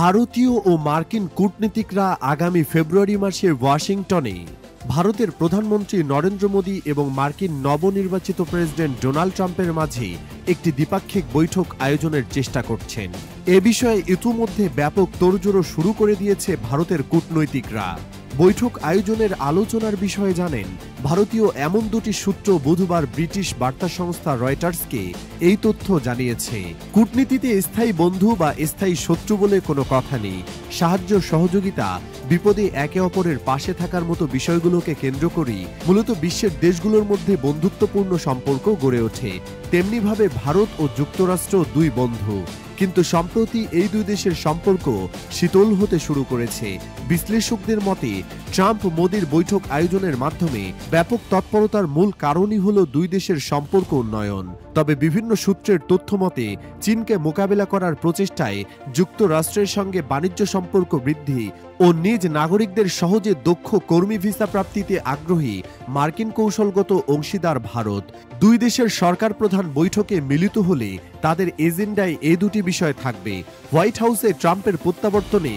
ভারতীয় ও মার্কিন কূটনীতিকরা আগামী ফেব্রুয়ারি মাসে ওয়াশিংটনে ভারতের প্রধানমন্ত্রী নরেন্দ্র মোদী এবং মার্কিন নবনির্বাচিত প্রেসিডেন্ট ডোনাল্ড ট্রাম্পের মাঝে একটি দ্বিপাক্ষিক বৈঠক আয়োজনের চেষ্টা করছেন। এ বিষয়ে ইতিমধ্যে ব্যাপক তোড়জোড় শুরু করে দিয়েছে ভারতের কূটনৈতিকরা। বৈঠক আয়োজনের আলোচনার বিষয়ে জানেন ভারতীয় এমন দুটি সূত্র বুধবার ব্রিটিশ বার্তা সংস্থা রয়টার্সকে এই তথ্য জানিয়েছে। কূটনীতিতে স্থায়ী বন্ধু বা স্থায়ী শত্রু বলে কোনো কথা নেই। সাহায্য সহযোগিতা, বিপদে একে অপরের পাশে থাকার মতো বিষয়গুলোকে কেন্দ্র করেই মূলত বিশ্বের দেশগুলোর মধ্যে বন্ধুত্বপূর্ণ সম্পর্ক গড়ে ওঠে। তেমনিভাবে ভারত ও যুক্তরাষ্ট্র দুই বন্ধু, কিন্তু সম্প্রতি এই দুই দেশের সম্পর্ক শীতল হতে শুরু করেছে। বিশ্লেষকদের মতে ট্রাম্প মোদির বৈঠক আয়োজনের মাধ্যমে ব্যাপক তৎপরতার মূল কারণই হল দুই দেশের সম্পর্ক উন্নয়ন। তবে বিভিন্ন সূত্রের তথ্য মতে চীনকে মোকাবেলা করার প্রচেষ্টায় যুক্তরাষ্ট্রের সঙ্গে বাণিজ্য সম্পর্ক বৃদ্ধি ও নিজ নাগরিকদের সহজে দক্ষ কর্মী ভিসা প্রাপ্তিতে আগ্রহী মার্কিন কৌশলগত অংশীদার ভারত। দুই দেশের সরকার প্রধান বৈঠকে মিলিত হলে তাদের এজেন্ডায় এই দুটি বিষয় থাকবে। হোয়াইট হাউসে ট্রাম্পের প্রত্যাবর্তনে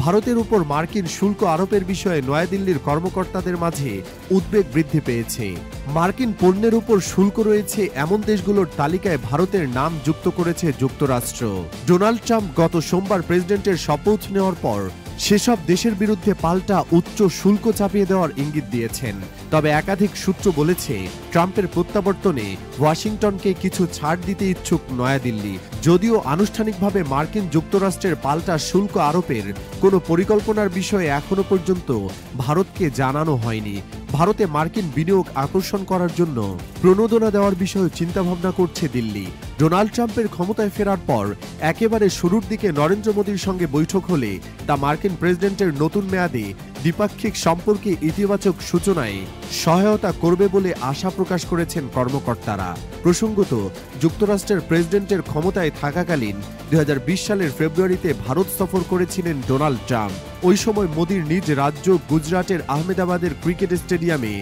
ভারতের উপর মার্কিন শুল্ক আরোপের বিষয়ে নয়াদিল্লির কর্মকর্তাদের মাঝে উদ্বেগ বৃদ্ধি পেয়েছে। মার্কিন পণ্যের উপর শুল্ক রয়েছে এমন দেশগুলোর তালিকায় ভারতের নাম যুক্ত করেছে যুক্তরাষ্ট্র। ডোনাল্ড ট্রাম্প গত সোমবার প্রেসিডেন্টের শপথ নেওয়ার পর সেসব দেশের বিরুদ্ধে পাল্টা উচ্চ শুল্ক চাপিয়ে দেওয়ার ইঙ্গিত দিয়েছেন। তবে একাধিক সূত্র বলেছে ট্রাম্পের প্রত্যাবর্তনে ওয়াশিংটনকে কিছু ছাড় দিতে ইচ্ছুক নয়াদিল্লি। যদিও আনুষ্ঠানিকভাবে মার্কিন যুক্তরাষ্ট্রের পাল্টা শুল্ক আরোপের কোনো পরিকল্পনার বিষয়ে এখনো পর্যন্ত ভারতকে জানানো হয়নি। ভারতে মার্কিন বিনিয়োগ আকর্ষণ করার জন্য প্রণোদনা দেওয়ার বিষয়ে চিন্তাভাবনা করছে দিল্লি। ডোনাল্ড ট্রাম্পের ক্ষমতায় ফেরার পর একেবারে শুরুর দিকে নরেন্দ্র মোদীর সঙ্গে বৈঠক হলে তা মার্কিন প্রেসিডেন্টের নতুন মেয়াদে দ্বিপাক্ষিক সম্পর্কে ইতিবাচক সূচনায় সহায়তা করবে বলে আশা প্রকাশ করেছেন কর্মকর্তারা। প্রসঙ্গত, যুক্তরাষ্ট্রের প্রেসিডেন্টের ক্ষমতায় থাকাকালীন 2020 সালের ফেব্রুয়ারিতে ভারত সফর করেছিলেন ডোনাল্ড ট্রাম্প। ওই সময় মোদির নিজ রাজ্য গুজরাটের আহমেদাবাদের ক্রিকেট স্টেডিয়ামে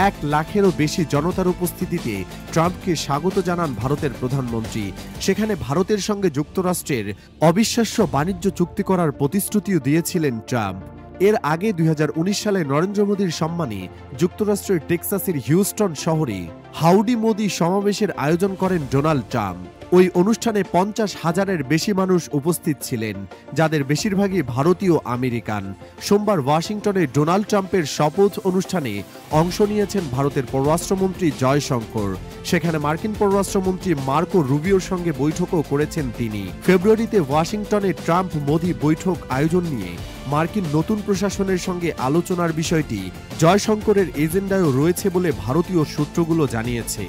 1 লাখেরও বেশি জনতার উপস্থিতিতে ট্রাম্পকে স্বাগত জানান ভারতের প্রধানমন্ত্রী। সেখানে ভারতের সঙ্গে যুক্তরাষ্ট্রের অবিশ্বাস্য বাণিজ্য চুক্তি করার প্রতিশ্রুতিও দিয়েছিলেন ট্রাম্প। এর আগে 2019 সালে নরেন্দ্র মোদীর সম্মানে যুক্তরাষ্ট্রের টেক্সাসের হিউস্টন শহরে হাউডি মোদি সমাবেশের আয়োজন করেন ডোনাল্ড ট্রাম্প। ওই অনুষ্ঠানে 50,000-এর বেশি মানুষ উপস্থিত ছিলেন, যাদের বেশিরভাগই ভারতীয় আমেরিকান। সোমবার ওয়াশিংটনে ডোনাল্ড ট্রাম্পের শপথ অনুষ্ঠানে অংশ নিয়েছেন ভারতের পররাষ্ট্রমন্ত্রী জয়শঙ্কর। সেখানে মার্কিন পররাষ্ট্রমন্ত্রী মার্কো রুবিওর সঙ্গে বৈঠকও করেছেন তিনি। ফেব্রুয়ারিতে ওয়াশিংটনে ট্রাম্প মোদি বৈঠক আয়োজন নিয়ে মার্কিন নতুন প্রশাসনের সঙ্গে আলোচনার বিষয়টি জয়শঙ্করের এজেন্ডায়ও রয়েছে বলে ভারতীয় সূত্রগুলো জানিয়েছে।